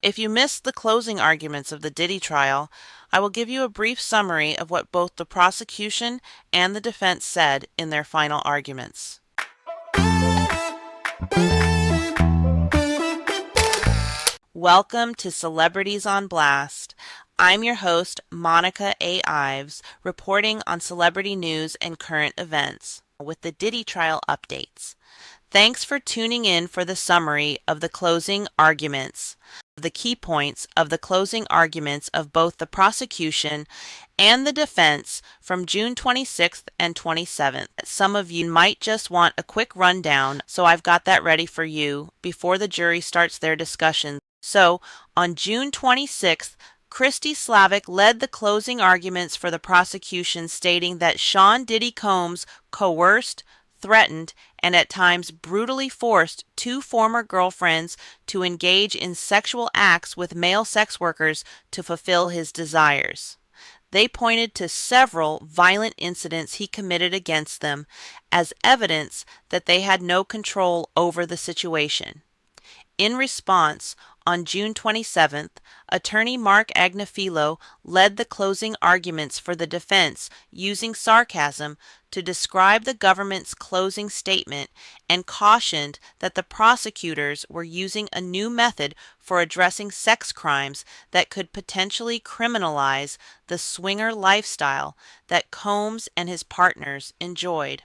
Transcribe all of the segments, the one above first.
If you missed the closing arguments of the Diddy trial, I will give you a brief summary of what both the prosecution and the defense said in their final arguments. Welcome to Celebrities on Blast. I'm your host, Monica A. Ives, reporting on celebrity news and current events with the Diddy trial updates. Thanks for tuning in for the summary of the closing arguments. The key points of the closing arguments of both the prosecution and the defense from June 26th and 27th. Some of you might just want a quick rundown, so I've got that ready for you before the jury starts their discussion. So, on June 26th, Christy Slavic led the closing arguments for the prosecution, stating that Sean Diddy Combs coerced, threatened, and at times brutally forced two former girlfriends to engage in sexual acts with male sex workers to fulfill his desires. They pointed to several violent incidents he committed against them as evidence that they had no control over the situation. In response, on June 27th, attorney Mark Agnifilo led the closing arguments for the defense, using sarcasm to describe the government's closing statement, and cautioned that the prosecutors were using a new method for addressing sex crimes that could potentially criminalize the swinger lifestyle that Combs and his partners enjoyed.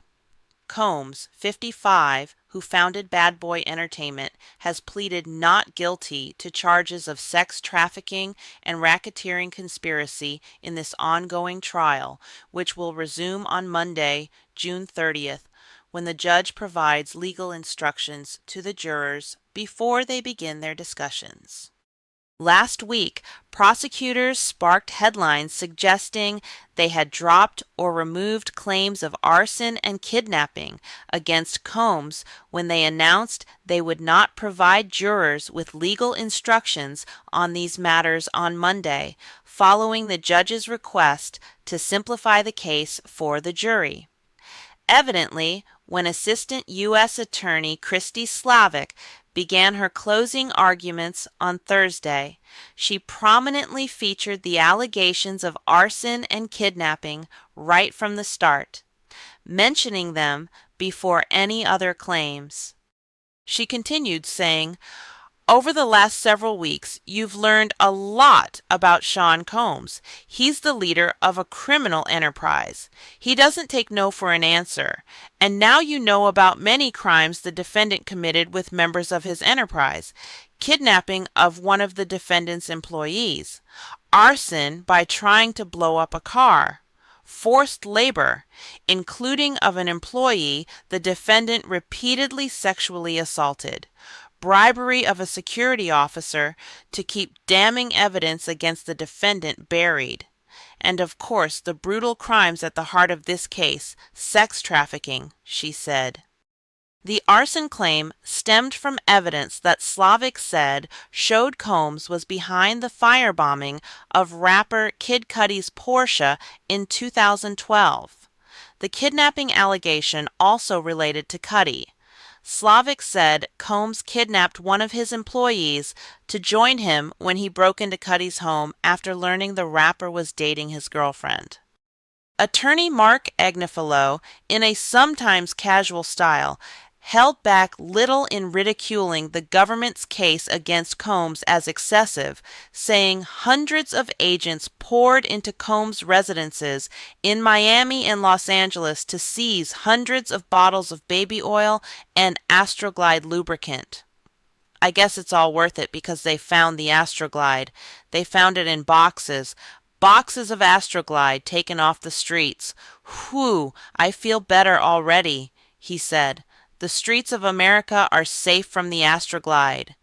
Combs, 55, who founded Bad Boy Entertainment, has pleaded not guilty to charges of sex trafficking and racketeering conspiracy in this ongoing trial, which will resume on Monday, June 30th, when the judge provides legal instructions to the jurors before they begin their discussions. Last week, prosecutors sparked headlines suggesting they had dropped or removed claims of arson and kidnapping against Combs when they announced they would not provide jurors with legal instructions on these matters on Monday, following the judge's request to simplify the case for the jury. Evidently, when Assistant U.S. Attorney Christy Slavic began her closing arguments on Thursday, she prominently featured the allegations of arson and kidnapping right from the start, mentioning them before any other claims. She continued, saying, "Over the last several weeks, you've learned a lot about Sean Combs. He's the leader of a criminal enterprise. He doesn't take no for an answer. And now you know about many crimes the defendant committed with members of his enterprise. Kidnapping of one of the defendant's employees. Arson by trying to blow up a car. Forced labor, including of an employee the defendant repeatedly sexually assaulted. Bribery of a security officer to keep damning evidence against the defendant buried. And of course, the brutal crimes at the heart of this case, sex trafficking," she said. The arson claim stemmed from evidence that Slavic said showed Combs was behind the firebombing of rapper Kid Cudi's Porsche in 2012. The kidnapping allegation also related to Cudi. Slavic said Combs kidnapped one of his employees to join him when he broke into Cudi's home after learning the rapper was dating his girlfriend. Attorney Mark Agnifilo, in a sometimes casual style, held back little in ridiculing the government's case against Combs as excessive, saying hundreds of agents poured into Combs' residences in Miami and Los Angeles to seize hundreds of bottles of baby oil and Astroglide lubricant. I guess it's all worth it because they found the Astroglide. They found it in boxes. Boxes of Astroglide taken off the streets. Whew, I feel better already, he said. The streets of America are safe from the Astroglide.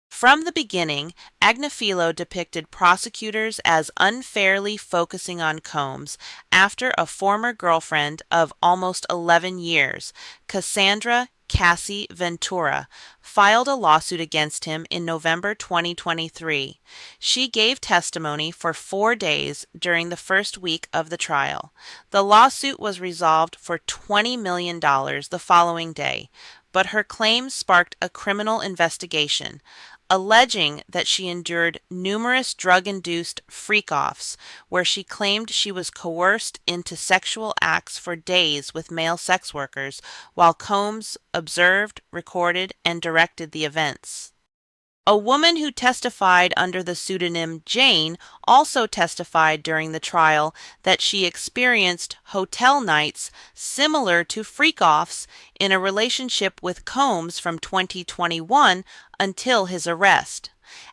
From the beginning, Agnifilo depicted prosecutors as unfairly focusing on Combs after a former girlfriend of almost 11 years, Cassandra Cassie Ventura, filed a lawsuit against him in November 2023. She gave testimony for 4 days during the first week of the trial. The lawsuit was resolved for $20 million the following day, but her claims sparked a criminal investigation. alleging that she endured numerous drug-induced freak-offs where she claimed she was coerced into sexual acts for days with male sex workers while Combs observed, recorded, and directed the events. A woman who testified under the pseudonym Jane also testified during the trial that she experienced hotel nights similar to freak-offs in a relationship with Combs from 2021 until his arrest.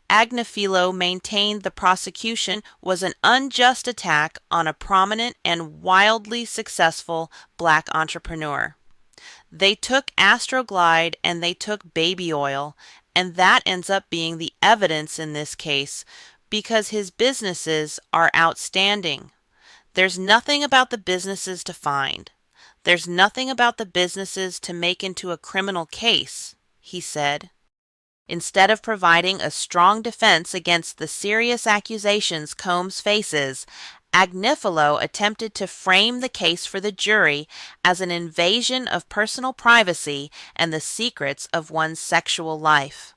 Agnifilo maintained the prosecution was an unjust attack on a prominent and wildly successful black entrepreneur. They took Astroglide and they took baby oil, and that ends up being the evidence in this case because his businesses are outstanding. There's nothing about the businesses to find. There's nothing about the businesses to make into a criminal case, he said. Instead of providing a strong defense against the serious accusations Combs faces, Agnifilo attempted to frame the case for the jury as an invasion of personal privacy and the secrets of one's sexual life.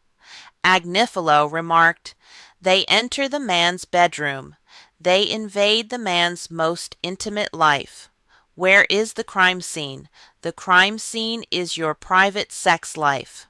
Agnifilo remarked, "They enter the man's bedroom. They invade the man's most intimate life. Where is the crime scene? The crime scene is your private sex life.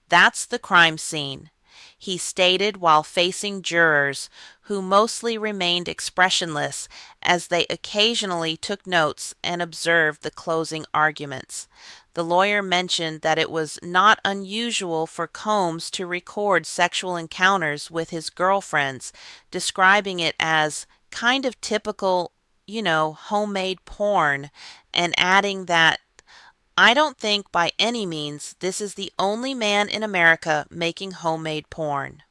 That's the crime scene," he stated while facing jurors who mostly remained expressionless as they occasionally took notes and observed the closing arguments. The lawyer mentioned that it was not unusual for Combs to record sexual encounters with his girlfriends, describing it as kind of typical, homemade porn, and adding that "I don't think by any means this is the only man in America making homemade porn."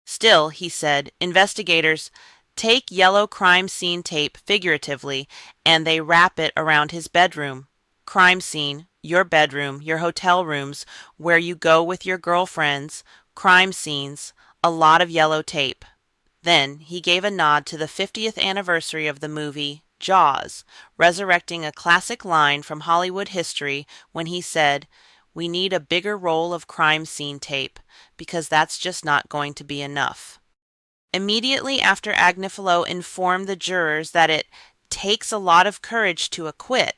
Still, he said, investigators take yellow crime scene tape figuratively and they wrap it around his bedroom. Crime scene, your bedroom, your hotel rooms, where you go with your girlfriends, crime scenes, a lot of yellow tape. Then he gave a nod to the 50th anniversary of the movie Jaws, resurrecting a classic line from Hollywood history when he said, "We need a bigger roll of crime scene tape, because that's just not going to be enough." Immediately after Agnifilo informed the jurors that it takes a lot of courage to acquit,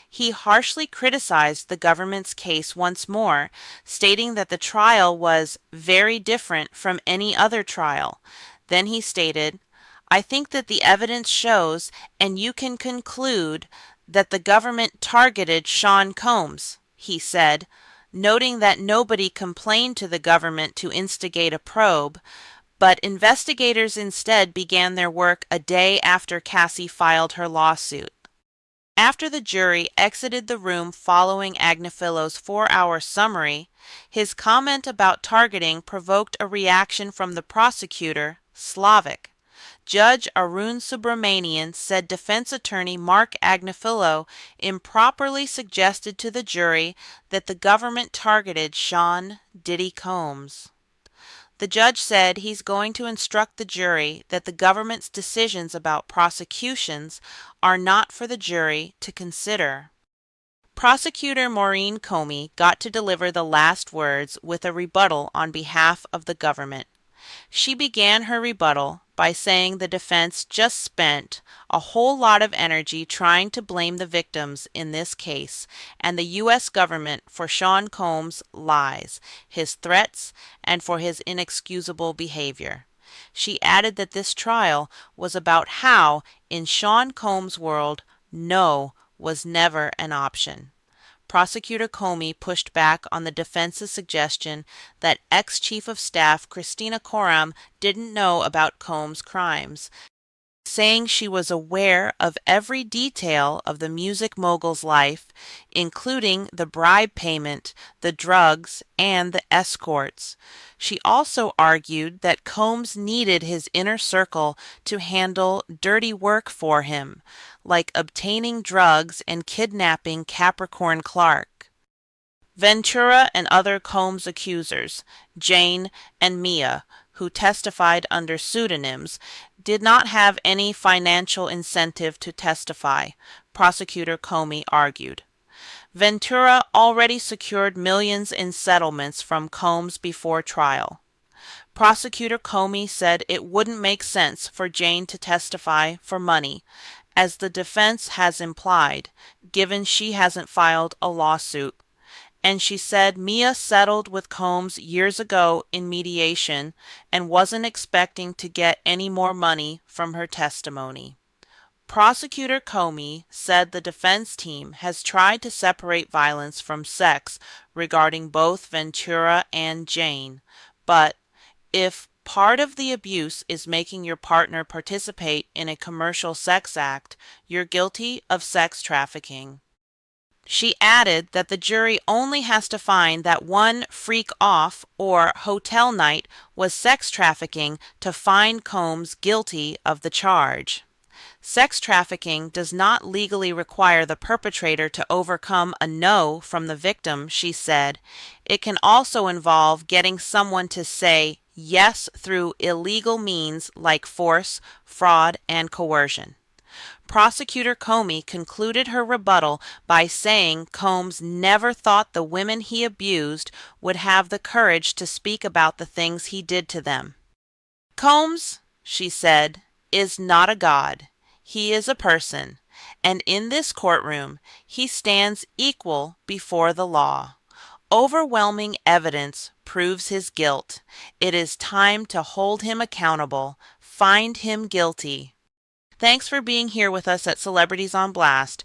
he harshly criticized the government's case once more, stating that the trial was very different from any other trial. Then he stated, "I think that the evidence shows, and you can conclude, that the government targeted Sean Combs," he said, noting that nobody complained to the government to instigate a probe, but investigators instead began their work a day after Cassie filed her lawsuit. After the jury exited the room following Agnifilo's 4-hour summary, his comment about targeting provoked a reaction from the prosecutor, Slavic. Judge Arun Subramanian said defense attorney Mark Agnifilo improperly suggested to the jury that the government targeted Sean Diddy Combs. The judge said he's going to instruct the jury that the government's decisions about prosecutions are not for the jury to consider. Prosecutor Maureen Comey got to deliver the last words with a rebuttal on behalf of the government. She began her rebuttal by saying the defense just spent a whole lot of energy trying to blame the victims in this case and the U.S. government for Sean Combs' lies, his threats, and for his inexcusable behavior. She added that this trial was about how, in Sean Combs' world, no was never an option. Prosecutor Comey pushed back on the defense's suggestion that ex-Chief of Staff Christina Coram didn't know about Combs' crimes, saying she was aware of every detail of the music mogul's life, including the bribe payment, the drugs, and the escorts. She also argued that Combs needed his inner circle to handle dirty work for him, like obtaining drugs and kidnapping Capricorn Clark. Ventura and other Combs accusers, Jane and Mia, who testified under pseudonyms, did not have any financial incentive to testify, Prosecutor Comey argued. Ventura already secured millions in settlements from Combs before trial. Prosecutor Comey said it wouldn't make sense for Jane to testify for money, as the defense has implied, given she hasn't filed a lawsuit. And she said Mia settled with Combs years ago in mediation and wasn't expecting to get any more money from her testimony. Prosecutor Comey said the defense team has tried to separate violence from sex regarding both Ventura and Jane, but if part of the abuse is making your partner participate in a commercial sex act, you're guilty of sex trafficking. She added that the jury only has to find that one freak off or hotel night was sex trafficking to find Combs guilty of the charge. Sex trafficking does not legally require the perpetrator to overcome a no from the victim, she said. It can also involve getting someone to say yes through illegal means like force, fraud, and coercion. Prosecutor Comey concluded her rebuttal by saying Combs never thought the women he abused would have the courage to speak about the things he did to them. Combs, she said, is not a god. He is a person, and in this courtroom he stands equal before the law. Overwhelming evidence proves his guilt. It is time to hold him accountable, find him guilty. Thanks for being here with us at Celebrities on Blast.